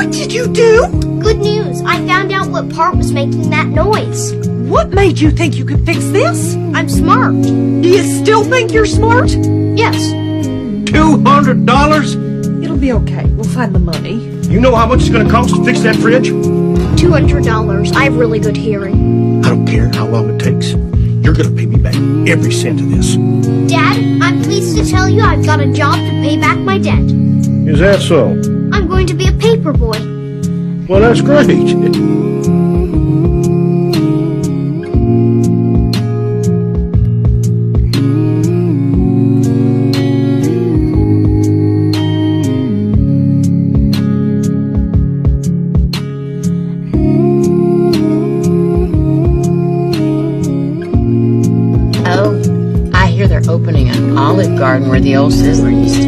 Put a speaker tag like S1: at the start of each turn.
S1: What did you do?
S2: Good news. I found out what part was making that noise.
S1: What made you think you could fix this?
S2: I'm smart.
S1: Do you still think you're smart?
S2: Yes.
S3: $200?
S1: It'll be okay. We'll find the money.
S3: You know how much it's going to cost to fix that fridge?
S2: $200. I have really good hearing.
S3: I don't care how long it takes. You're going to pay me back every cent of this.
S2: Dad, I'm pleased to tell you I've got a job to pay back my debt.
S3: Is that so?
S2: I'm going to be a paper boy.
S3: Well, that's great.
S4: Oh, I hear they're opening an Olive Garden where the old Sizzler used to